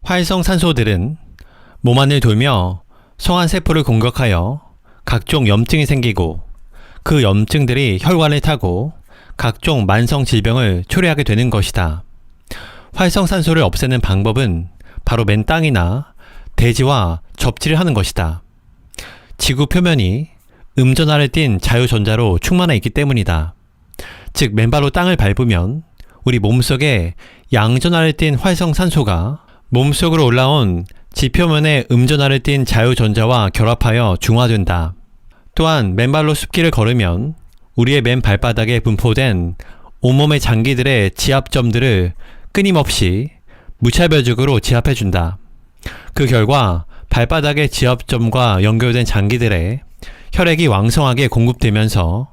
활성산소들은 몸 안을 돌며 성안세포를 공격하여 각종 염증이 생기고 그 염증들이 혈관을 타고 각종 만성 질병을 초래하게 되는 것이다. 활성산소를 없애는 방법은 바로 맨 땅이나 대지와 접지를 하는 것이다. 지구 표면이 음전하를 띤 자유전자로 충만해 있기 때문이다. 즉 맨발로 땅을 밟으면 우리 몸속에 양전하를 띤 활성산소가 몸속으로 올라온 지표면의 음전하를 띤 자유전자와 결합하여 중화된다. 또한 맨발로 숲길을 걸으면 우리의 맨 발바닥에 분포된 온몸의 장기들의 지압점들을 끊임없이 무차별적으로 지압해준다. 그 결과 발바닥의 지압점과 연결된 장기들의 혈액이 왕성하게 공급되면서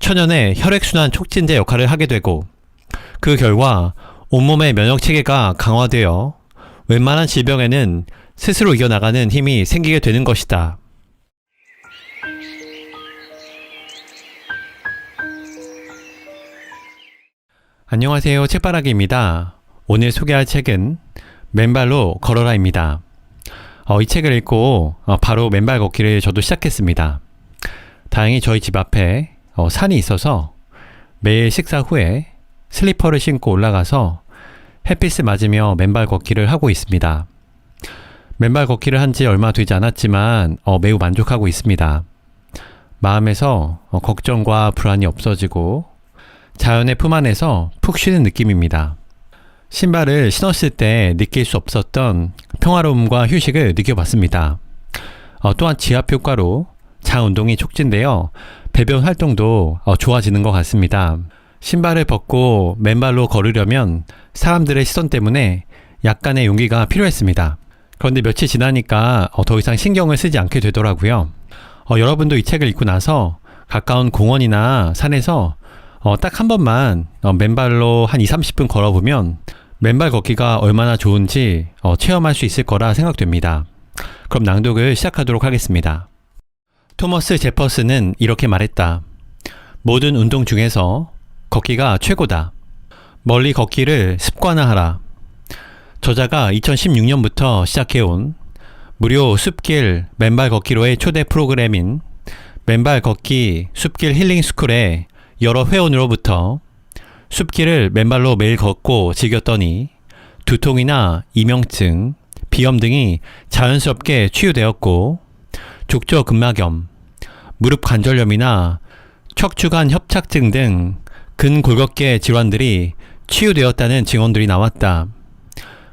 천연의 혈액순환 촉진제 역할을 하게 되고 그 결과 온몸의 면역체계가 강화되어 웬만한 질병에는 스스로 이겨나가는 힘이 생기게 되는 것이다. 안녕하세요, 책바라기입니다. 오늘 소개할 책은 맨발로 걸어라입니다. 이 책을 읽고 바로 맨발 걷기를 저도 시작했습니다. 다행히 저희 집 앞에 산이 있어서 매일 식사 후에 슬리퍼를 신고 올라가서 햇빛을 맞으며 맨발 걷기를 하고 있습니다. 맨발 걷기를 한 지 얼마 되지 않았지만 매우 만족하고 있습니다. 마음에서 걱정과 불안이 없어지고 자연의 품 안에서 푹 쉬는 느낌입니다. 신발을 신었을 때 느낄 수 없었던 평화로움과 휴식을 느껴봤습니다. 또한 지압 효과로 장 운동이 촉진되어 배변 활동도 좋아지는 것 같습니다. 신발을 벗고 맨발로 걸으려면 사람들의 시선 때문에 약간의 용기가 필요했습니다. 그런데 며칠 지나니까 더 이상 신경을 쓰지 않게 되더라고요. 여러분도 이 책을 읽고 나서 가까운 공원이나 산에서 딱 한 번만 맨발로 한 20-30분 걸어보면 맨발 걷기가 얼마나 좋은지 체험할 수 있을 거라 생각됩니다. 그럼 낭독을 시작하도록 하겠습니다. 토머스 제퍼슨은 이렇게 말했다. 모든 운동 중에서 걷기가 최고다. 멀리 걷기를 습관화하라. 저자가 2016년부터 시작해온 무료 숲길 맨발 걷기로의 초대 프로그램인 맨발 걷기 숲길 힐링 스쿨의 여러 회원으로부터 숲길을 맨발로 매일 걷고 즐겼더니 두통이나 이명증, 비염 등이 자연스럽게 치유되었고 족저근막염, 무릎 관절염이나 척추관 협착증 등 근골격계 질환들이 치유되었다는 증언들이 나왔다.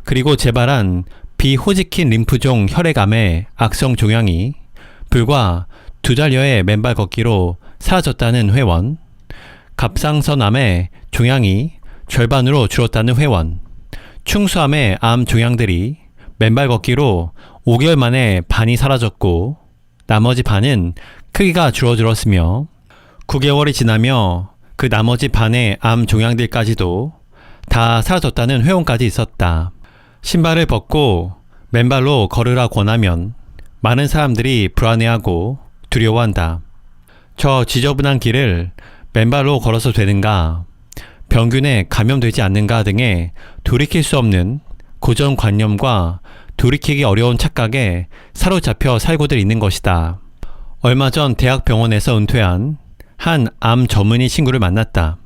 그리고 재발한 비호지킨 림프종 혈액암의 악성 종양이 불과 2달여의 맨발 걷기로 사라졌다는 회원, 갑상선암의 종양이 절반으로 줄었다는 회원, 충수암의 암 종양들이 맨발 걷기로 5개월 만에 반이 사라졌고 나머지 반은 크기가 줄어들었으며 9개월이 지나며 그 나머지 반의 암 종양들까지도 다 사라졌다는 회원까지 있었다. 신발을 벗고 맨발로 걸으라 권하면 많은 사람들이 불안해하고 두려워한다. 저 지저분한 길을 맨발로 걸어서 되는가, 병균에 감염되지 않는가 등의 돌이킬 수 없는 고정관념과 돌이키기 어려운 착각에 사로잡혀 살고들 있는 것이다. 얼마 전 대학병원에서 은퇴한 한 암 전문의 친구를 만났다.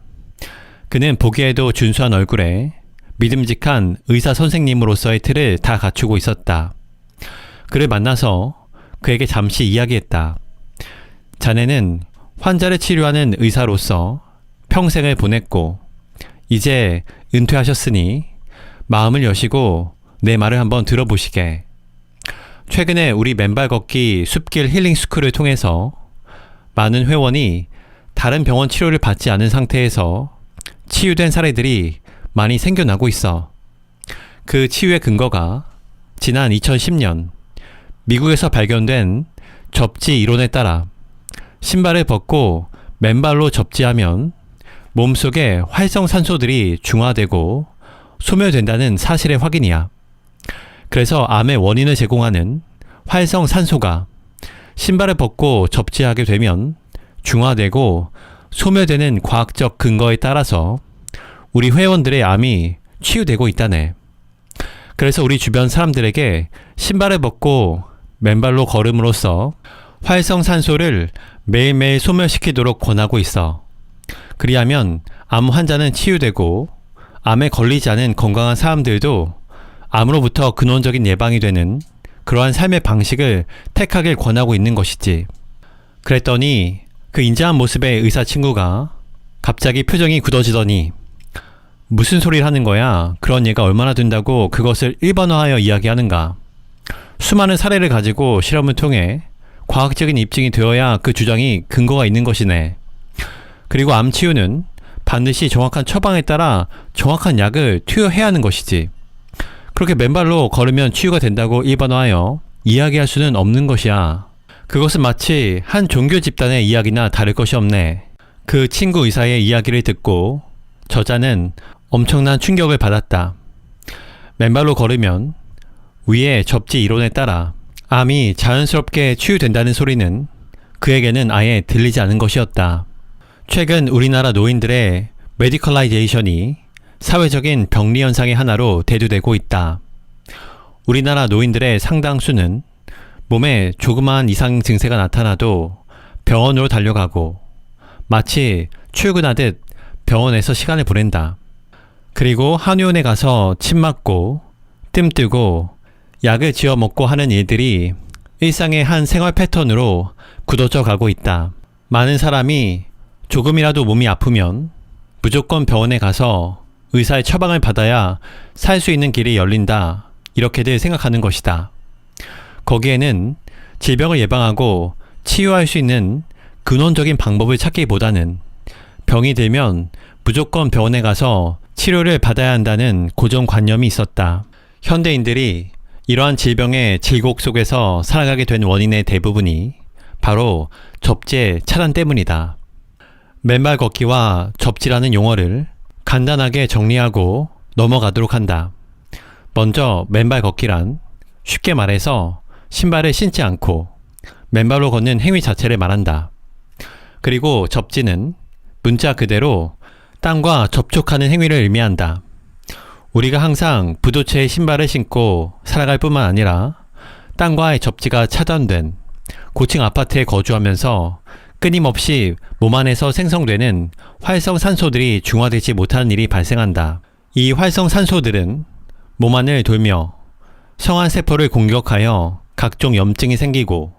그는 보기에도 준수한 얼굴에 믿음직한 의사 선생님으로서의 틀을 다 갖추고 있었다. 그를 만나서 그에게 잠시 이야기했다. 자네는 환자를 치료하는 의사로서 평생을 보냈고 이제 은퇴하셨으니 마음을 여시고 내 말을 한번 들어보시게. 최근에 우리 맨발 걷기 숲길 힐링 스쿨을 통해서 많은 회원이 다른 병원 치료를 받지 않은 상태에서 치유된 사례들이 많이 생겨나고 있어. 그 치유의 근거가 지난 2010년 미국에서 발견된 접지 이론에 따라 신발을 벗고 맨발로 접지하면 몸속에 활성산소들이 중화되고 소멸된다는 사실의 확인이야. 그래서 암의 원인을 제공하는 활성산소가 신발을 벗고 접지하게 되면 중화되고 소멸되는 과학적 근거에 따라서 우리 회원들의 암이 치유되고 있다네. 그래서 우리 주변 사람들에게 신발을 벗고 맨발로 걸음으로써 활성산소를 매일매일 소멸시키도록 권하고 있어. 그리하면 암 환자는 치유되고 암에 걸리지 않은 건강한 사람들도 암으로부터 근원적인 예방이 되는 그러한 삶의 방식을 택하길 권하고 있는 것이지. 그랬더니 그 인자한 모습의 의사 친구가 갑자기 표정이 굳어지더니 무슨 소리를 하는 거야? 그런 예가 얼마나 된다고 그것을 일반화하여 이야기하는가? 수많은 사례를 가지고 실험을 통해 과학적인 입증이 되어야 그 주장이 근거가 있는 것이네. 그리고 암 치유는 반드시 정확한 처방에 따라 정확한 약을 투여해야 하는 것이지. 그렇게 맨발로 걸으면 치유가 된다고 일반화하여 이야기할 수는 없는 것이야. 그것은 마치 한 종교 집단의 이야기나 다를 것이 없네. 그 친구 의사의 이야기를 듣고 저자는 엄청난 충격을 받았다. 맨발로 걸으면 위의 접지 이론에 따라 암이 자연스럽게 치유된다는 소리는 그에게는 아예 들리지 않은 것이었다. 최근 우리나라 노인들의 메디컬라이제이션이 사회적인 병리 현상의 하나로 대두되고 있다. 우리나라 노인들의 상당수는 몸에 조그마한 이상 증세가 나타나도 병원으로 달려가고 마치 출근하듯 병원에서 시간을 보낸다. 그리고 한의원에 가서 침 맞고 뜸 뜨고 약을 지어 먹고 하는 일들이 일상의 한 생활 패턴으로 굳어져 가고 있다. 많은 사람이 조금이라도 몸이 아프면 무조건 병원에 가서 의사의 처방을 받아야 살 수 있는 길이 열린다. 이렇게들 생각하는 것이다. 거기에는 질병을 예방하고 치유할 수 있는 근원적인 방법을 찾기보다는 병이 들면 무조건 병원에 가서 치료를 받아야 한다는 고정관념이 있었다. 현대인들이 이러한 질병의 질곡 속에서 살아가게 된 원인의 대부분이 바로 접지의 차단 때문이다. 맨발 걷기와 접지라는 용어를 간단하게 정리하고 넘어가도록 한다. 먼저 맨발 걷기란 쉽게 말해서 신발을 신지 않고 맨발로 걷는 행위 자체를 말한다. 그리고 접지는 문자 그대로 땅과 접촉하는 행위를 의미한다. 우리가 항상 부도체의 신발을 신고 살아갈 뿐만 아니라 땅과의 접지가 차단된 고층 아파트에 거주하면서 끊임없이 몸 안에서 생성되는 활성산소들이 중화되지 못하는 일이 발생한다. 이 활성산소들은 몸 안을 돌며 성안세포를 공격하여 각종 염증이 생기고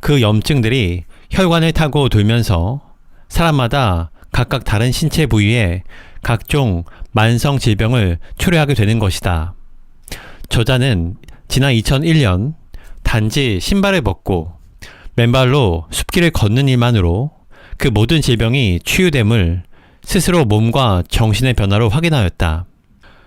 그 염증들이 혈관을 타고 돌면서 사람마다 각각 다른 신체 부위에 각종 만성 질병을 초래하게 되는 것이다. 저자는 지난 2001년 단지 신발을 벗고 맨발로 숲길을 걷는 일만으로 그 모든 질병이 치유됨을 스스로 몸과 정신의 변화로 확인하였다.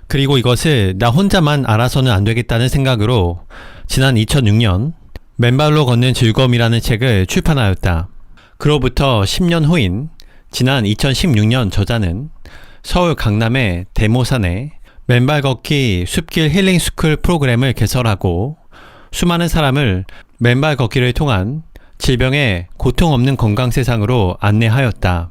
그리고 이것을 나 혼자만 알아서는 안 되겠다는 생각으로 지난 2006년 맨발로 걷는 즐거움이라는 책을 출판하였다. 그로부터 10년 후인 지난 2016년 저자는 서울 강남의 대모산에 맨발 걷기 숲길 힐링 스쿨 프로그램을 개설하고 수많은 사람을 맨발 걷기를 통한 질병의 고통 없는 건강 세상으로 안내하였다.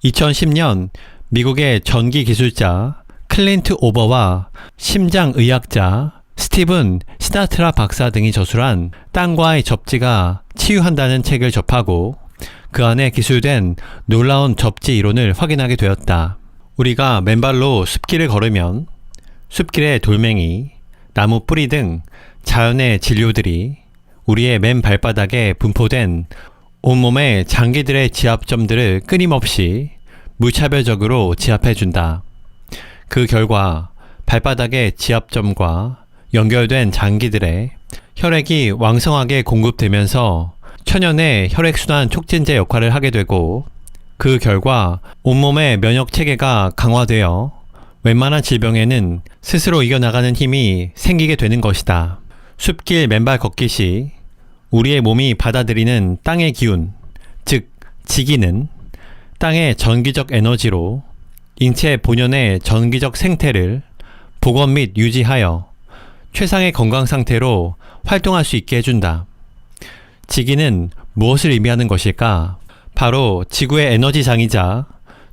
2010년 미국의 전기 기술자 클린트 오버와 심장의학자 스티븐 시나트라 박사 등이 저술한 땅과의 접지가 치유한다는 책을 접하고 그 안에 기술된 놀라운 접지 이론을 확인하게 되었다. 우리가 맨발로 숲길을 걸으면 숲길의 돌멩이, 나무 뿌리 등 자연의 진료들이 우리의 맨 발바닥에 분포된 온몸의 장기들의 지압점들을 끊임없이 무차별적으로 지압해준다. 그 결과 발바닥의 지압점과 연결된 장기들의 혈액이 왕성하게 공급되면서 천연의 혈액순환 촉진제 역할을 하게 되고 그 결과 온몸의 면역체계가 강화되어 웬만한 질병에는 스스로 이겨나가는 힘이 생기게 되는 것이다. 숲길 맨발 걷기 시 우리의 몸이 받아들이는 땅의 기운, 즉 지기는 땅의 전기적 에너지로 인체 본연의 전기적 생태를 복원 및 유지하여 최상의 건강 상태로 활동할 수 있게 해준다. 지기는 무엇을 의미하는 것일까? 바로 지구의 에너지장이자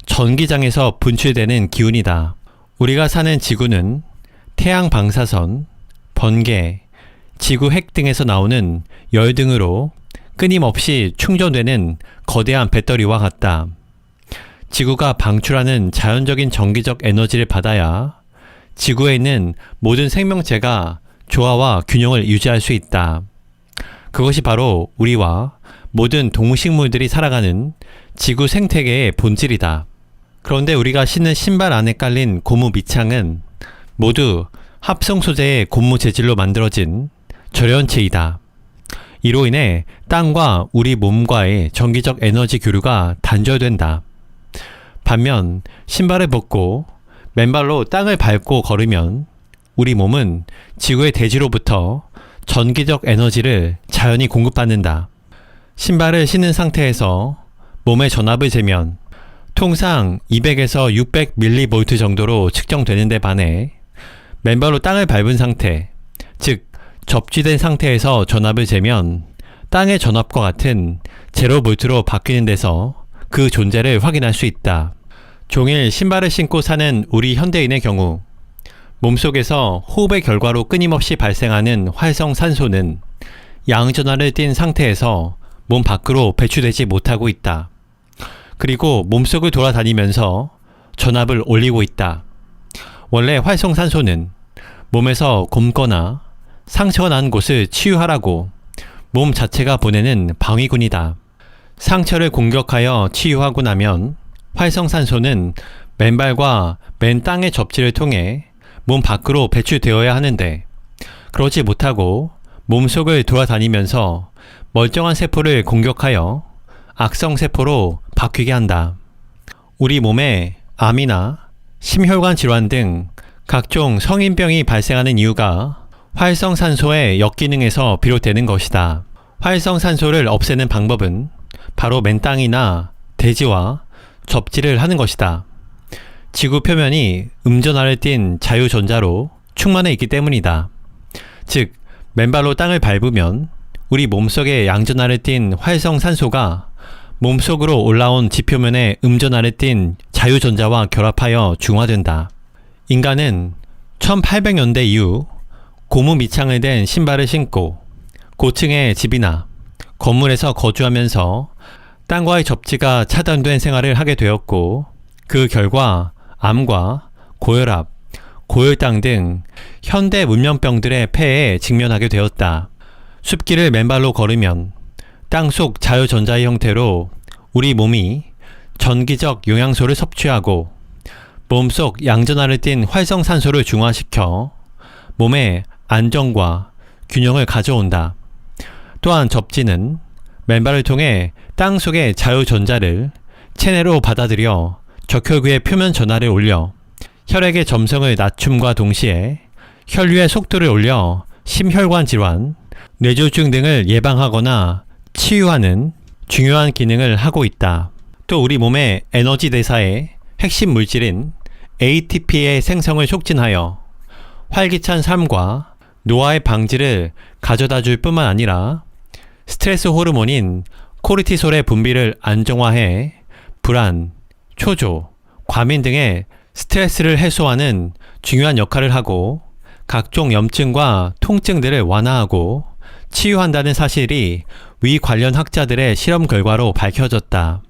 전기장에서 분출되는 기운이다. 우리가 사는 지구는 태양 방사선, 번개, 지구 핵 등에서 나오는 열 등으로 끊임없이 충전되는 거대한 배터리와 같다. 지구가 방출하는 자연적인 전기적 에너지를 받아야 지구에 있는 모든 생명체가 조화와 균형을 유지할 수 있다. 그것이 바로 우리와 모든 동식물들이 살아가는 지구 생태계의 본질이다. 그런데 우리가 신는 신발 안에 깔린 고무 밑창은 모두 합성 소재의 고무 재질로 만들어진 절연체이다. 이로 인해 땅과 우리 몸과의 전기적 에너지 교류가 단절된다. 반면 신발을 벗고 맨발로 땅을 밟고 걸으면 우리 몸은 지구의 대지로부터 전기적 에너지를 자연히 공급받는다. 신발을 신은 상태에서 몸의 전압을 재면 통상 200에서 600mV 정도로 측정되는데 반해 맨발로 땅을 밟은 상태, 즉 접지된 상태에서 전압을 재면 땅의 전압과 같은 0V로 바뀌는 데서 그 존재를 확인할 수 있다. 종일 신발을 신고 사는 우리 현대인의 경우 몸속에서 호흡의 결과로 끊임없이 발생하는 활성산소는 양전하를 띈 상태에서 몸 밖으로 배출되지 못하고 있다. 그리고 몸속을 돌아다니면서 전압을 올리고 있다. 원래 활성산소는 몸에서 곪거나 상처가 난 곳을 치유하라고 몸 자체가 보내는 방위군이다. 상처를 공격하여 치유하고 나면 활성산소는 맨발과 맨 땅의 접지를 통해 몸 밖으로 배출되어야 하는데 그러지 못하고 몸속을 돌아다니면서 멀쩡한 세포를 공격하여 악성세포로 바뀌게 한다. 우리 몸에 암이나 심혈관 질환 등 각종 성인병이 발생하는 이유가 활성산소의 역기능에서 비롯되는 것이다. 활성산소를 없애는 방법은 바로 맨 땅이나 대지와 접지를 하는 것이다. 지구 표면이 음전하를 띤 자유전자로 충만해 있기 때문이다. 즉, 맨발로 땅을 밟으면 우리 몸속에 양전하를 띤 활성산소가 몸속으로 올라온 지표면의 음전하를 띤 자유전자와 결합하여 중화된다. 인간은 1800년대 이후 고무 밑창을 댄 신발을 신고 고층의 집이나 건물에서 거주하면서 땅과의 접지가 차단된 생활을 하게 되었고 그 결과 암과 고혈압, 고혈당 등 현대 문명병들의 폐해에 직면하게 되었다. 숲길을 맨발로 걸으면 땅속 자유전자의 형태로 우리 몸이 전기적 영양소를 섭취하고 몸속 양전하를 띤 활성산소를 중화시켜 몸에 안정과 균형을 가져온다. 또한 접지는 맨발을 통해 땅속의 자유전자를 체내로 받아들여 적혈구의 표면 전하를 올려 혈액의 점성을 낮춤과 동시에 혈류의 속도를 올려 심혈관 질환, 뇌졸중 등을 예방하거나 치유하는 중요한 기능을 하고 있다. 또 우리 몸의 에너지 대사의 핵심 물질인 ATP의 생성을 촉진하여 활기찬 삶과 노화의 방지를 가져다 줄 뿐만 아니라 스트레스 호르몬인 코르티솔의 분비를 안정화해 불안, 초조, 과민 등의 스트레스를 해소하는 중요한 역할을 하고 각종 염증과 통증들을 완화하고 치유한다는 사실이 위 관련 학자들의 실험 결과로 밝혀졌다.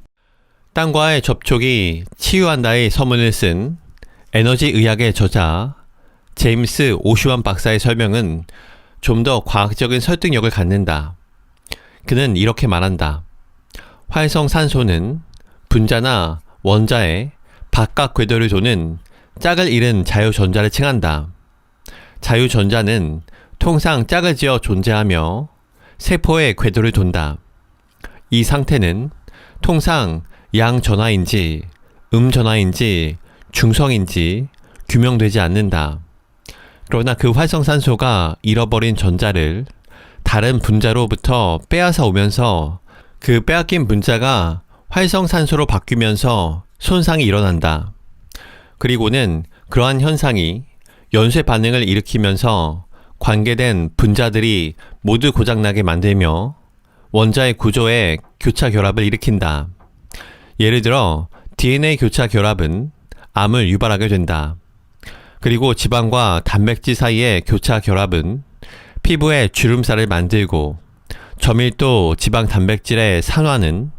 땅과의 접촉이 치유한다의 서문을 쓴 에너지 의학의 저자 제임스 오슈완 박사의 설명은 좀 더 과학적인 설득력을 갖는다. 그는 이렇게 말한다. 활성산소는 분자나 원자의 바깥 궤도를 도는 짝을 이룬 자유전자를 칭한다. 자유전자는 통상 짝을 지어 존재하며 세포의 궤도를 돈다. 이 상태는 통상 양전하인지 음전하인지 중성인지 규명되지 않는다. 그러나 그 활성산소가 잃어버린 전자를 다른 분자로부터 빼앗아 오면서 그 빼앗긴 분자가 활성산소로 바뀌면서 손상이 일어난다. 그리고는 그러한 현상이 연쇄 반응을 일으키면서 관계된 분자들이 모두 고장나게 만들며 원자의 구조에 교차 결합을 일으킨다. 예를 들어 DNA 교차 결합은 암을 유발하게 된다. 그리고 지방과 단백질 사이의 교차 결합은 피부에 주름살을 만들고 저밀도 지방 단백질의 산화는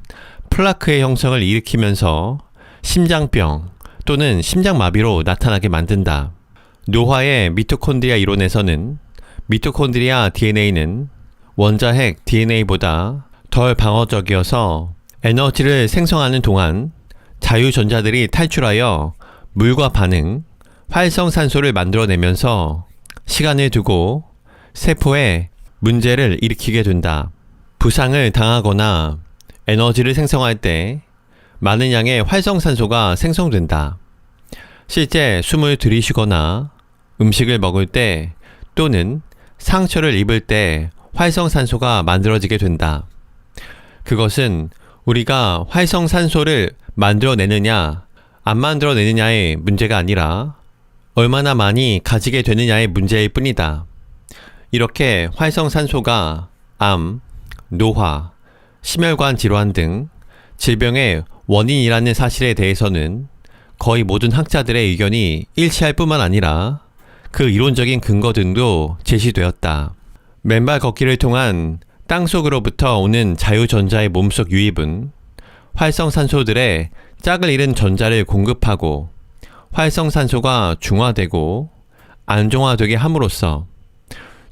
플라크의 형성을 일으키면서 심장병 또는 심장마비로 나타나게 만든다. 노화의 미토콘드리아 이론에서는 미토콘드리아 DNA는 원자핵 DNA보다 덜 방어적이어서 에너지를 생성하는 동안 자유전자들이 탈출하여 물과 반응, 활성산소를 만들어내면서 시간을 두고 세포에 문제를 일으키게 된다. 부상을 당하거나 에너지를 생성할 때 많은 양의 활성산소가 생성된다. 실제 숨을 들이쉬거나 음식을 먹을 때 또는 상처를 입을 때 활성산소가 만들어지게 된다. 그것은 우리가 활성산소를 만들어내느냐 안 만들어내느냐의 문제가 아니라 얼마나 많이 가지게 되느냐의 문제일 뿐이다. 이렇게 활성산소가 암, 노화, 심혈관 질환 등 질병의 원인이라는 사실에 대해서는 거의 모든 학자들의 의견이 일치할 뿐만 아니라 그 이론적인 근거 등도 제시되었다. 맨발 걷기를 통한 땅속으로부터 오는 자유전자의 몸속 유입은 활성산소들의 짝을 잃은 전자를 공급하고 활성산소가 중화되고 안정화되게 함으로써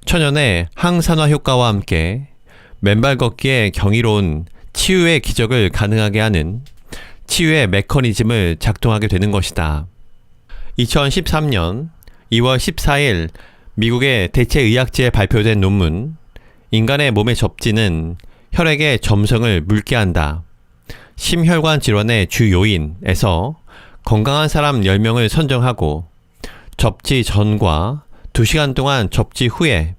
천연의 항산화 효과와 함께 맨발 걷기의 경이로운 치유의 기적을 가능하게 하는 치유의 메커니즘을 작동하게 되는 것이다. 2013년 2월 14일 미국의 대체의학지에 발표된 논문 인간의 몸의 접지는 혈액의 점성을 묽게 한다. 심혈관 질환의 주 요인에서 건강한 사람 10명을 선정하고 접지 전과 2시간 동안 접지 후에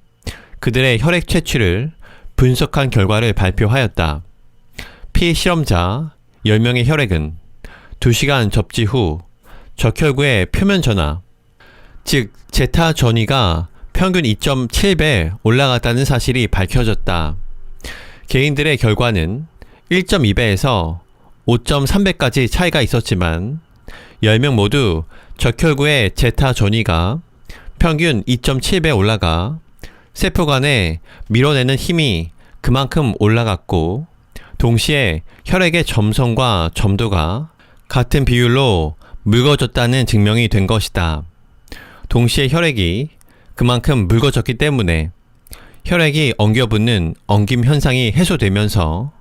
그들의 혈액 채취를 분석한 결과를 발표하였다. 피실험자 10명의 혈액은 2시간 접지 후 적혈구의 표면 전화, 즉 제타 전위가 평균 2.7배 올라갔다는 사실이 밝혀졌다. 개인들의 결과는 1.2배에서 5.3배까지 차이가 있었지만 10명 모두 적혈구의 제타 전위가 평균 2.7배 올라가 세포 간에 밀어내는 힘이 그만큼 올라갔고 동시에 혈액의 점성과 점도가 같은 비율로 묽어졌다는 증명이 된 것이다. 동시에 혈액이 그만큼 묽어졌기 때문에 혈액이 엉겨붙는 엉김 현상이 해소되면서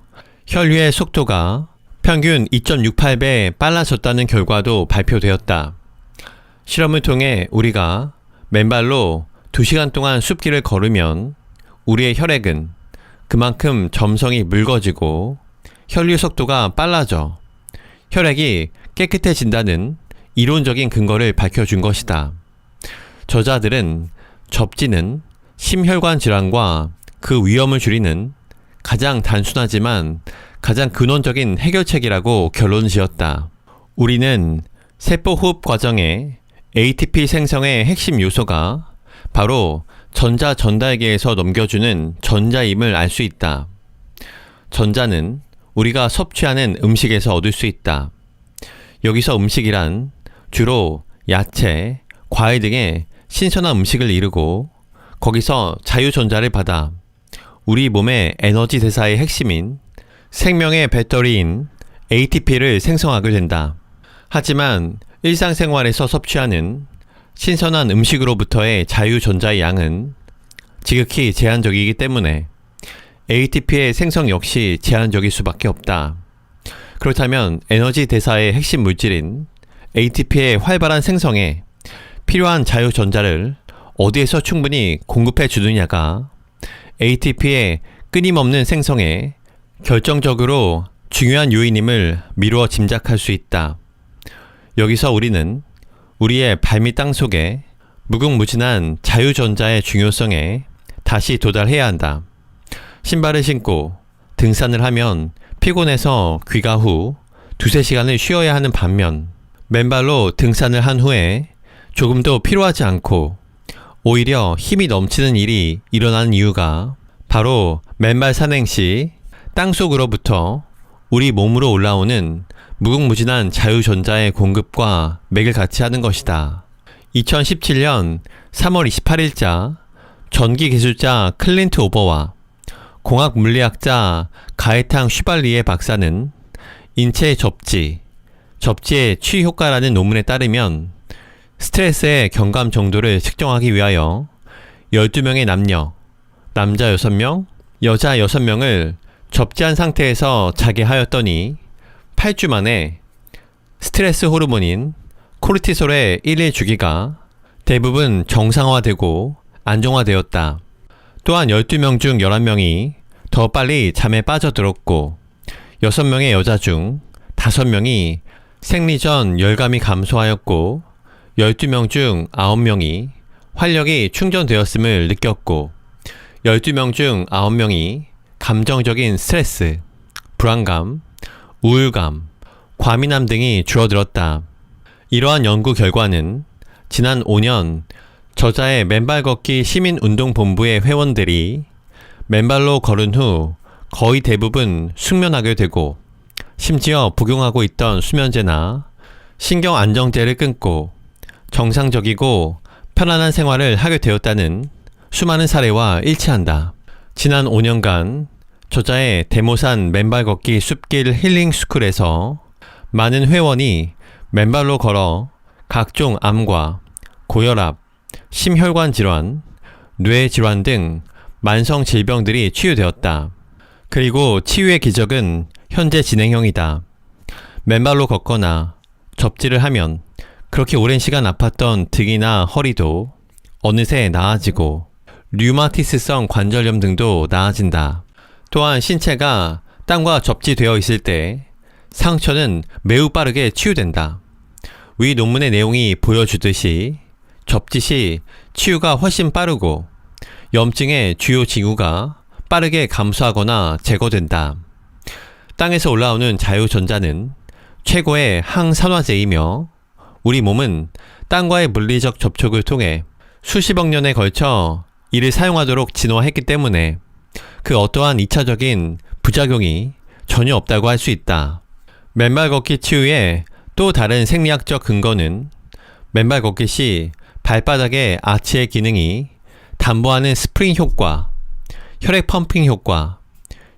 혈류의 속도가 평균 2.68배 빨라졌다는 결과도 발표되었다. 실험을 통해 우리가 맨발로 2시간 동안 숲길을 걸으면 우리의 혈액은 그만큼 점성이 묽어지고 혈류 속도가 빨라져 혈액이 깨끗해진다는 이론적인 근거를 밝혀준 것이다. 저자들은 접지는 심혈관 질환과 그 위험을 줄이는 가장 단순하지만 가장 근원적인 해결책이라고 결론 지었다. 우리는 세포 호흡 과정에 ATP 생성의 핵심 요소가 바로 전자 전달계에서 넘겨주는 전자임을 알 수 있다. 전자는 우리가 섭취하는 음식에서 얻을 수 있다. 여기서 음식이란 주로 야채, 과일 등의 신선한 음식을 이루고 거기서 자유전자를 받아 우리 몸의 에너지 대사의 핵심인 생명의 배터리인 ATP를 생성하게 된다. 하지만 일상생활에서 섭취하는 신선한 음식으로부터의 자유전자의 양은 지극히 제한적이기 때문에 ATP의 생성 역시 제한적일 수밖에 없다. 그렇다면 에너지 대사의 핵심 물질인 ATP의 활발한 생성에 필요한 자유전자를 어디에서 충분히 공급해 주느냐가 ATP의 끊임없는 생성에 결정적으로 중요한 요인임을 미루어 짐작할 수 있다. 여기서 우리는 우리의 발밑 땅속에 무궁무진한 자유전자의 중요성에 다시 도달해야 한다. 신발을 신고 등산을 하면 피곤해서 귀가 후 2~3시간을 쉬어야 하는 반면 맨발로 등산을 한 후에 조금도 피로하지 않고 오히려 힘이 넘치는 일이 일어나는 이유가 바로 맨발 산행 시 땅속으로부터 우리 몸으로 올라오는 무궁무진한 자유전자의 공급과 맥을 같이 하는 것이다. 2017년 3월 28일자 전기기술자 클린트 오버와 공학물리학자 가에탕 슈발리에 박사는 인체의 접지의 치유 효과라는 논문에 따르면 스트레스의 경감 정도를 측정하기 위하여 12명의 남자 6명, 여자 6명을 접지한 상태에서 자게 하였더니 8주 만에 스트레스 호르몬인 코르티솔의 일일 주기가 대부분 정상화되고 안정화되었다. 또한 12명 중 11명이 더 빨리 잠에 빠져들었고 6명의 여자 중 5명이 생리 전 열감이 감소하였고 12명 중 9명이 활력이 충전되었음을 느꼈고 12명 중 9명이 감정적인 스트레스, 불안감, 우울감, 과민함 등이 줄어들었다. 이러한 연구 결과는 지난 5년 저자의 맨발 걷기 시민운동본부의 회원들이 맨발로 걸은 후 거의 대부분 숙면하게 되고 심지어 복용하고 있던 수면제나 신경 안정제를 끊고 정상적이고 편안한 생활을 하게 되었다는 수많은 사례와 일치한다. 지난 5년간 저자의 데모산 맨발 걷기 숲길 힐링 스쿨에서 많은 회원이 맨발로 걸어 각종 암과 고혈압, 심혈관 질환, 뇌 질환 등 만성 질병들이 치유되었다. 그리고 치유의 기적은 현재 진행형이다. 맨발로 걷거나 접지를 하면 그렇게 오랜 시간 아팠던 등이나 허리도 어느새 나아지고 류마티스성 관절염 등도 나아진다. 또한 신체가 땀과 접지되어 있을 때 상처는 매우 빠르게 치유된다. 위 논문의 내용이 보여주듯이 접지 시 치유가 훨씬 빠르고 염증의 주요 징후가 빠르게 감소하거나 제거된다. 땅에서 올라오는 자유전자는 최고의 항산화제이며 우리 몸은 땅과의 물리적 접촉을 통해 수십억 년에 걸쳐 이를 사용하도록 진화했기 때문에 그 어떠한 2차적인 부작용이 전혀 없다고 할 수 있다. 맨발 걷기 치유의 또 다른 생리학적 근거는 맨발 걷기 시 발바닥의 아치의 기능이 담보하는 스프링 효과, 혈액 펌핑 효과,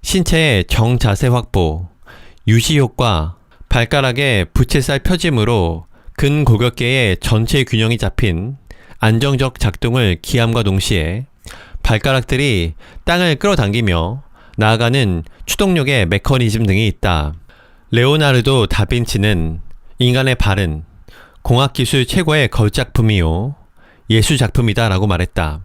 신체의 정자세 확보, 유지 효과, 발가락의 부채살 펴짐으로 근골격계의 전체 균형이 잡힌 안정적 작동을 기함과 동시에 발가락들이 땅을 끌어당기며 나아가는 추동력의 메커니즘 등이 있다. 레오나르도 다빈치는 인간의 발은 공학기술 최고의 걸작품이요 예술작품이다 라고 말했다.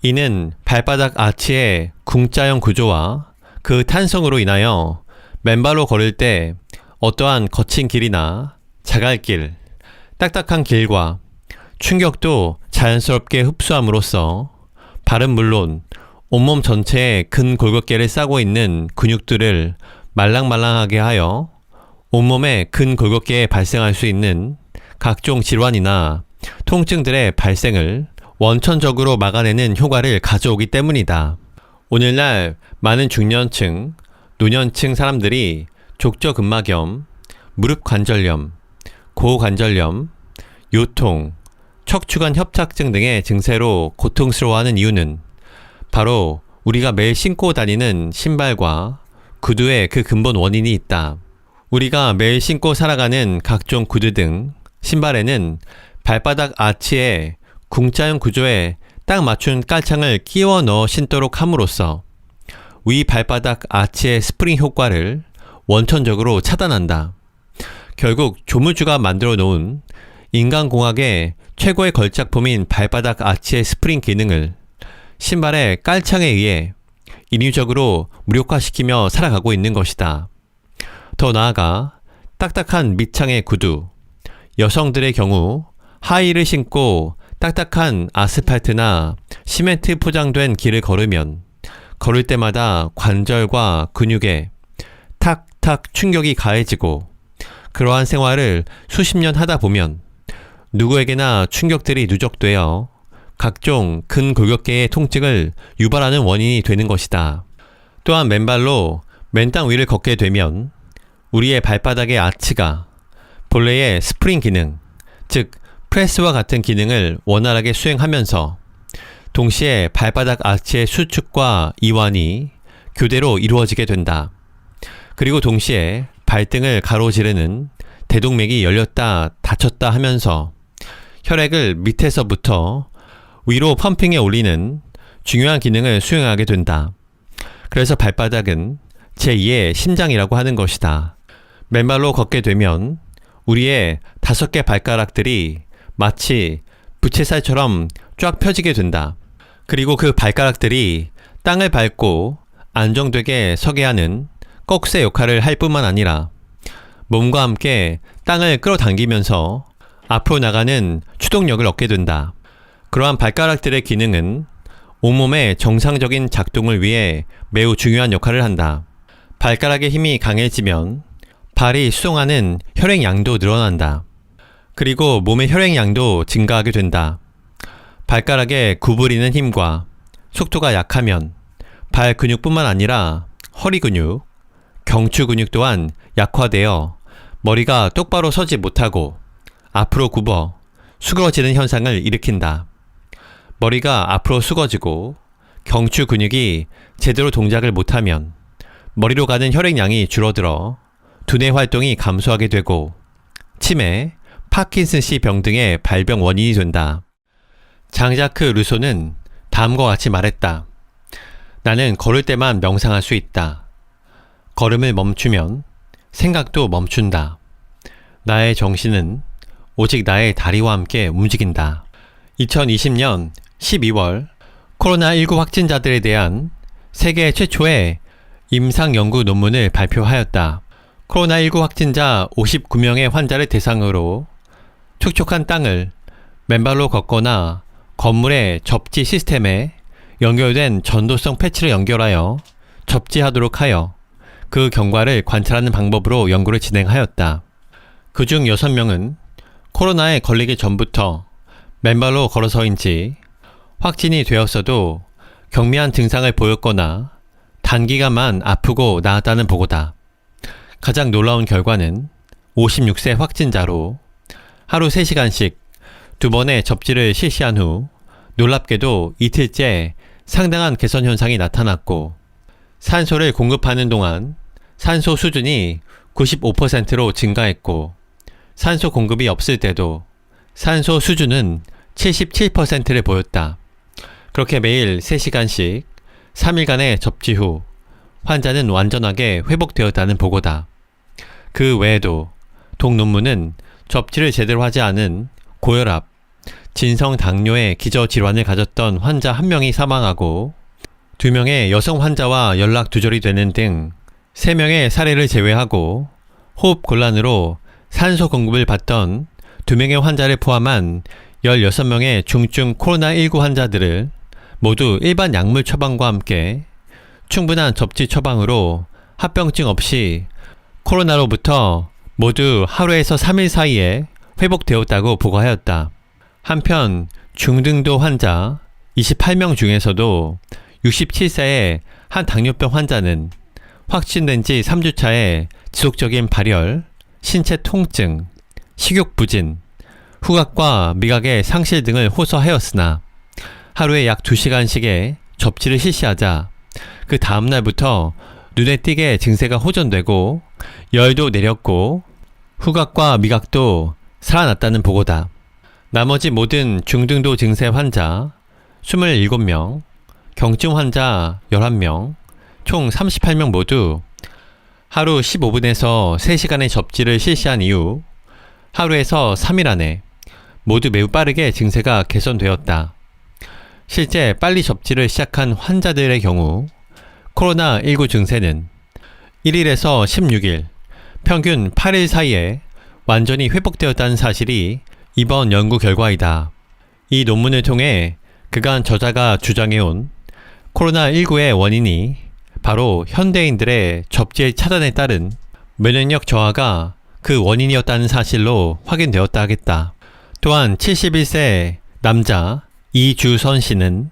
이는 발바닥 아치의 궁자형 구조와 그 탄성으로 인하여 맨발로 걸을 때 어떠한 거친 길이나 자갈길, 딱딱한 길과 충격도 자연스럽게 흡수함으로써 발은 물론 온몸 전체에 근골격계를 싸고 있는 근육들을 말랑말랑하게 하여 온몸의 근골격계에 발생할 수 있는 각종 질환이나 통증들의 발생을 원천적으로 막아내는 효과를 가져오기 때문이다. 오늘날 많은 중년층, 노년층 사람들이 족저근막염, 무릎 관절염, 고관절염, 요통, 척추관 협착증 등의 증세로 고통스러워하는 이유는 바로 우리가 매일 신고 다니는 신발과 구두에 그 근본 원인이 있다. 우리가 매일 신고 살아가는 각종 구두 등 신발에는 발바닥 아치의 궁자형 구조에 딱 맞춘 깔창을 끼워 넣어 신도록 함으로써 위 발바닥 아치의 스프링 효과를 원천적으로 차단한다. 결국 조물주가 만들어 놓은 인간공학의 최고의 걸작품인 발바닥 아치의 스프링 기능을 신발의 깔창에 의해 인위적으로 무력화시키며 살아가고 있는 것이다. 더 나아가 딱딱한 밑창의 구두, 여성들의 경우 하이힐을 신고 딱딱한 아스팔트나 시멘트 포장된 길을 걸으면 걸을 때마다 관절과 근육에 탁탁 충격이 가해지고 그러한 생활을 수십 년 하다 보면 누구에게나 충격들이 누적되어 각종 근골격계의 통증을 유발하는 원인이 되는 것이다. 또한 맨발로 맨 땅 위를 걷게 되면 우리의 발바닥의 아치가 본래의 스프링 기능, 즉 프레스와 같은 기능을 원활하게 수행하면서 동시에 발바닥 아치의 수축과 이완이 교대로 이루어지게 된다. 그리고 동시에 발등을 가로지르는 대동맥이 열렸다 닫혔다 하면서 혈액을 밑에서부터 위로 펌핑해 올리는 중요한 기능을 수행하게 된다. 그래서 발바닥은 제2의 심장이라고 하는 것이다. 맨발로 걷게 되면 우리의 5개 발가락들이 마치 부채살처럼 쫙 펴지게 된다. 그리고 그 발가락들이 땅을 밟고 안정되게 서게 하는 꺽쇠 역할을 할 뿐만 아니라 몸과 함께 땅을 끌어당기면서 앞으로 나가는 추동력을 얻게 된다. 그러한 발가락들의 기능은 온몸의 정상적인 작동을 위해 매우 중요한 역할을 한다. 발가락의 힘이 강해지면 발이 수송하는 혈액량도 늘어난다. 그리고 몸의 혈액량도 증가하게 된다. 발가락의 구부리는 힘과 속도가 약하면 발 근육뿐만 아니라 허리 근육, 경추 근육 또한 약화되어 머리가 똑바로 서지 못하고 앞으로 굽어 수그러지는 현상을 일으킨다. 머리가 앞으로 숙어지고 경추 근육이 제대로 동작을 못하면 머리로 가는 혈액량이 줄어들어 두뇌 활동이 감소하게 되고 치매, 파킨슨씨 병 등의 발병 원인이 된다. 장자크 루소는 다음과 같이 말했다. 나는 걸을 때만 명상할 수 있다. 걸음을 멈추면 생각도 멈춘다. 나의 정신은 오직 나의 다리와 함께 움직인다. 2020년 12월 코로나19 확진자들에 대한 세계 최초의 임상 연구 논문을 발표하였다. 코로나19 확진자 59명의 환자를 대상으로 촉촉한 땅을 맨발로 걷거나 건물의 접지 시스템에 연결된 전도성 패치를 연결하여 접지하도록 하여 그 경과를 관찰하는 방법으로 연구를 진행하였다. 그중 6명은 코로나에 걸리기 전부터 맨발로 걸어서인지 확진이 되었어도 경미한 증상을 보였거나 단기간만 아프고 나았다는 보고다. 가장 놀라운 결과는 56세 확진자로 하루 3시간씩 2번의 접지를 실시한 후 놀랍게도 이틀째 상당한 개선 현상이 나타났고 산소를 공급하는 동안 산소 수준이 95%로 증가했고 산소 공급이 없을 때도 산소 수준은 77%를 보였다. 그렇게 매일 3시간씩 3일간의 접지 후 환자는 완전하게 회복되었다는 보고다. 그 외에도 동 논문은 접지를 제대로 하지 않은 고혈압, 진성 당뇨의 기저질환을 가졌던 환자 1명이 사망하고 2명의 여성 환자와 연락 두절이 되는 등 3명의 사례를 제외하고 호흡 곤란으로 산소 공급을 받던 2명의 환자를 포함한 16명의 중증 코로나19 환자들을 모두 일반 약물 처방과 함께 충분한 접지 처방으로 합병증 없이 코로나로부터 모두 하루에서 3일 사이에 회복되었다고 보고하였다. 한편 중등도 환자 28명 중에서도 67세의 한 당뇨병 환자는 확진된 지 3주차에 지속적인 발열, 신체 통증, 식욕 부진, 후각과 미각의 상실 등을 호소하였으나 하루에 약 2시간씩의 접지를 실시하자 그 다음날부터 눈에 띄게 증세가 호전되고 열도 내렸고 후각과 미각도 살아났다는 보고다. 나머지 모든 중등도 증세 환자 27명, 경증 환자 11명, 총 38명 모두 하루 15분에서 3시간의 접지를 실시한 이후 하루에서 3일 안에 모두 매우 빠르게 증세가 개선되었다. 실제 빨리 접지를 시작한 환자들의 경우 코로나19 증세는 1일에서 16일, 평균 8일 사이에 완전히 회복되었다는 사실이 이번 연구 결과이다. 이 논문을 통해 그간 저자가 주장해온 코로나19의 원인이 바로 현대인들의 접지 차단에 따른 면역력 저하가 그 원인이었다는 사실로 확인되었다 하겠다. 또한 71세 남자 이주선 씨는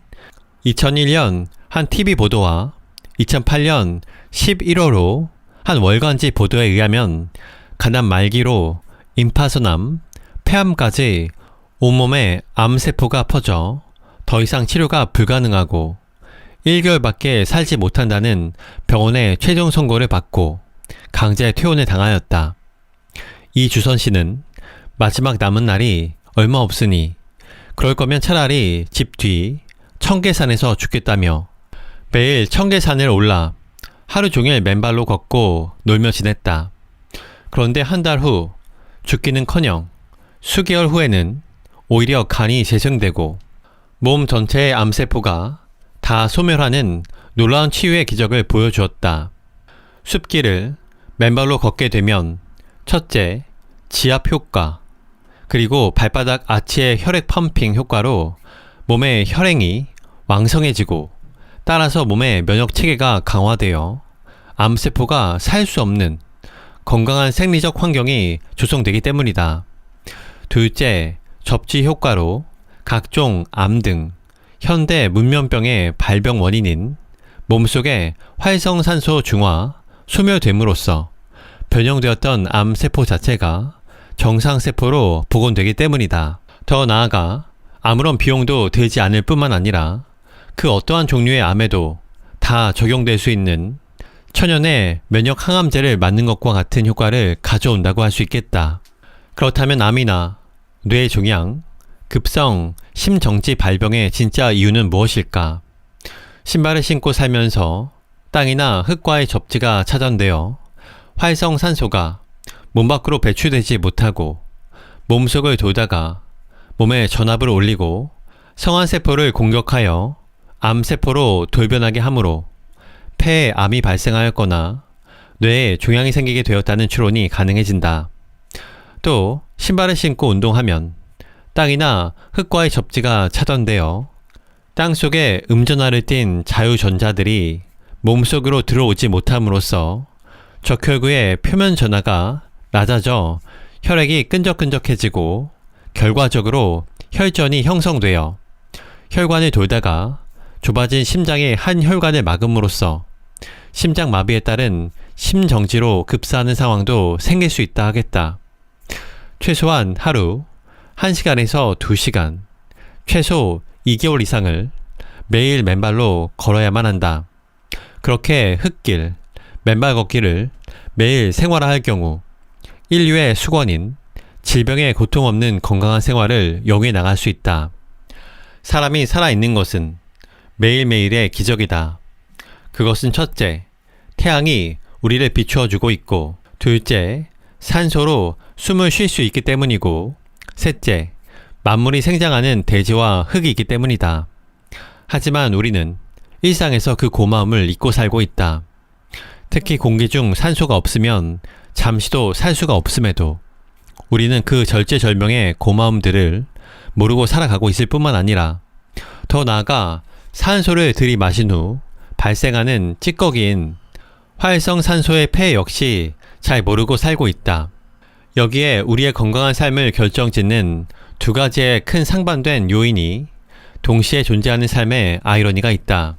2001년 한 TV 보도와 2008년 11월호 한 월간지 보도에 의하면 간암 말기로 임파선암, 폐암까지 온몸에 암세포가 퍼져 더 이상 치료가 불가능하고 1개월밖에 살지 못한다는 병원의 최종 선고를 받고 강제 퇴원을 당하였다. 이주선 씨는 마지막 남은 날이 얼마 없으니 그럴 거면 차라리 집 뒤 청계산에서 죽겠다며 매일 청계산을 올라 하루 종일 맨발로 걷고 놀며 지냈다. 그런데 한 달 후 죽기는커녕 수개월 후에는 오히려 간이 재생되고 몸 전체의 암세포가 다 소멸하는 놀라운 치유의 기적을 보여주었다. 숲길을 맨발로 걷게 되면 첫째, 지압 효과, 그리고 발바닥 아치의 혈액 펌핑 효과로 몸의 혈행이 왕성해지고 따라서 몸의 면역 체계가 강화되어 암세포가 살 수 없는 건강한 생리적 환경이 조성되기 때문이다. 둘째, 접지 효과로 각종 암 등 현대 문명병의 발병 원인인 몸속의 활성산소 중화, 소멸됨으로써 변형되었던 암세포 자체가 정상세포로 복원되기 때문이다. 더 나아가 아무런 비용도 들지 않을 뿐만 아니라 그 어떠한 종류의 암에도 다 적용될 수 있는 천연의 면역 항암제를 맞는 것과 같은 효과를 가져온다고 할 수 있겠다. 그렇다면 암이나 뇌종양, 급성 심정지 발병의 진짜 이유는 무엇일까? 신발을 신고 살면서 땅이나 흙과의 접지가 차단되어 활성산소가 몸 밖으로 배출되지 못하고 몸속을 돌다가 몸에 전압을 올리고 성안세포를 공격하여 암세포로 돌변하게 하므로 폐에 암이 발생하였거나 뇌에 종양이 생기게 되었다는 추론이 가능해진다. 또 신발을 신고 운동하면 땅이나 흙과의 접지가 차단되어 땅속에 음전하를 띤 자유전자들이 몸속으로 들어오지 못함으로써 적혈구의 표면 전하가 낮아져 혈액이 끈적끈적해지고 결과적으로 혈전이 형성되어 혈관을 돌다가 좁아진 심장의 한 혈관을 막음으로써 심장마비에 따른 심정지로 급사하는 상황도 생길 수 있다 하겠다. 최소한 하루 1시간에서 2시간, 최소 2개월 이상을 매일 맨발로 걸어야만 한다. 그렇게 흙길, 맨발 걷기를 매일 생활화할 경우 인류의 수건인 질병에 고통 없는 건강한 생활을 영위해 나갈 수 있다. 사람이 살아있는 것은 매일매일의 기적이다. 그것은 첫째, 태양이 우리를 비추어주고 있고, 둘째, 산소로 숨을 쉴 수 있기 때문이고, 셋째, 만물이 생장하는 대지와 흙이 있기 때문이다. 하지만 우리는 일상에서 그 고마움을 잊고 살고 있다. 특히 공기 중 산소가 없으면 잠시도 살 수가 없음에도 우리는 그 절제절명의 고마움들을 모르고 살아가고 있을 뿐만 아니라 더 나아가 산소를 들이마신 후 발생하는 찌꺼기인 활성산소의 폐 역시 잘 모르고 살고 있다. 여기에 우리의 건강한 삶을 결정짓는 두 가지의 큰 상반된 요인이 동시에 존재하는 삶에 아이러니가 있다.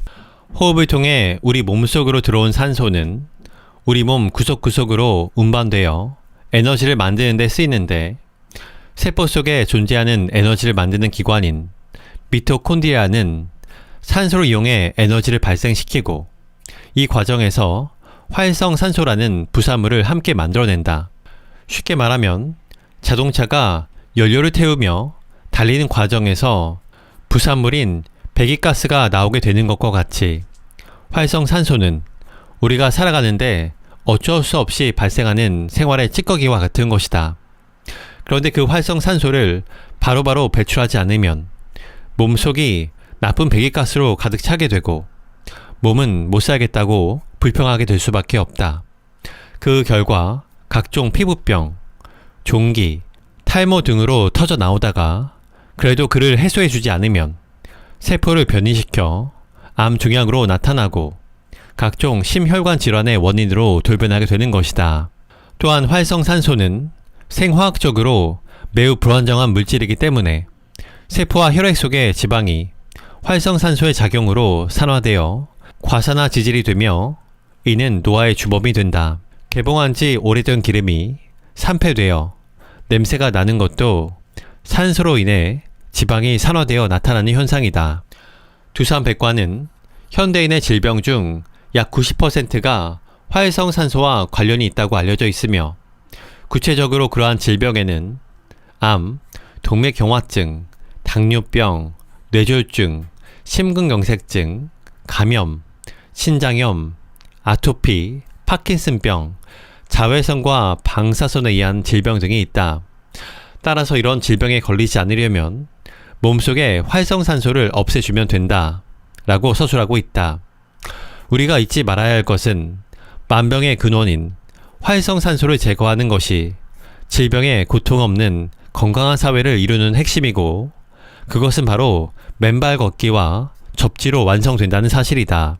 호흡을 통해 우리 몸속으로 들어온 산소는 우리 몸 구석구석으로 운반되어 에너지를 만드는 데 쓰이는데, 세포 속에 존재하는 에너지를 만드는 기관인 미토콘드리아는 산소를 이용해 에너지를 발생시키고 이 과정에서 활성산소라는 부산물을 함께 만들어낸다. 쉽게 말하면 자동차가 연료를 태우며 달리는 과정에서 부산물인 배기가스가 나오게 되는 것과 같이 활성산소는 우리가 살아가는데 어쩔 수 없이 발생하는 생활의 찌꺼기와 같은 것이다. 그런데 그 활성산소를 바로바로 배출하지 않으면 몸속이 나쁜 배기가스로 가득 차게 되고 몸은 못 살겠다고 불평하게 될 수밖에 없다. 그 결과 각종 피부병, 종기, 탈모 등으로 터져 나오다가 그래도 그를 해소해주지 않으면 세포를 변이시켜 암 종양으로 나타나고 각종 심혈관 질환의 원인으로 돌변하게 되는 것이다. 또한 활성산소는 생화학적으로 매우 불안정한 물질이기 때문에 세포와 혈액 속의 지방이 활성산소의 작용으로 산화되어 과산화 지질이 되며 이는 노화의 주범이 된다. 개봉한 지 오래된 기름이 산패되어 냄새가 나는 것도 산소로 인해 지방이 산화되어 나타나는 현상이다. 두산백과는 현대인의 질병 중 약 90%가 활성산소와 관련이 있다고 알려져 있으며, 구체적으로 그러한 질병에는 암, 동맥경화증, 당뇨병, 뇌졸중, 심근경색증, 감염, 신장염, 아토피, 파킨슨병, 자외선과 방사선에 의한 질병 등이 있다. 따라서 이런 질병에 걸리지 않으려면 몸속에 활성산소를 없애주면 된다 라고 서술하고 있다. 우리가 잊지 말아야 할 것은 만병의 근원인 활성산소를 제거하는 것이 질병에 고통 없는 건강한 사회를 이루는 핵심이고, 그것은 바로 맨발 걷기와 접지로 완성된다는 사실이다.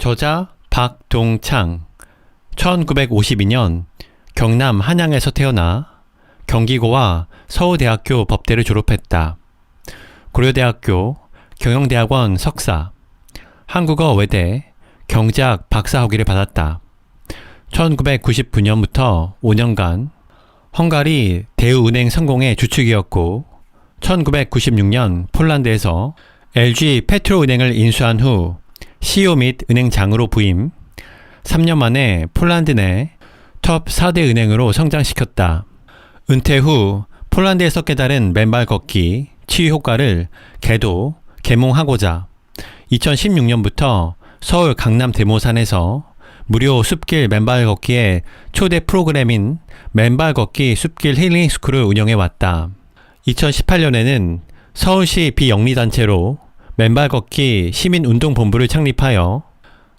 저자 박동창, 1952년 경남 한양에서 태어나 경기고와 서울대학교 법대를 졸업했다. 고려대학교 경영대학원 석사, 한국어 외대 경제학 박사 학위를 받았다. 1999년부터 5년간 헝가리 대우은행 성공의 주축이었고, 1996년 폴란드에서 LG 페트로은행을 인수한 후 CEO 및 은행장으로 부임, 3년 만에 폴란드 내 톱 4대 은행으로 성장시켰다. 은퇴 후 폴란드에서 깨달은 맨발 걷기 치유 효과를 개도, 계몽하고자 2016년부터 서울 강남 대모산에서 무료 숲길 맨발 걷기의 초대 프로그램인 맨발 걷기 숲길 힐링 스쿨을 운영해왔다. 2018년에는 서울시 비영리단체로 맨발 걷기 시민운동본부를 창립하여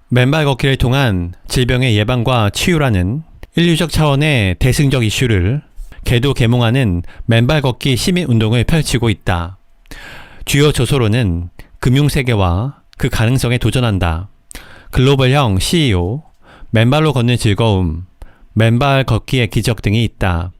맨발 걷기를 통한 질병의 예방과 치유라는 인류적 차원의 대승적 이슈를 개도 계몽하는 맨발 걷기 시민운동을 펼치고 있다. 주요 조소로는 금융세계와 그 가능성에 도전한다, 글로벌형 CEO, 맨발로 걷는 즐거움, 맨발 걷기의 기적 등이 있다.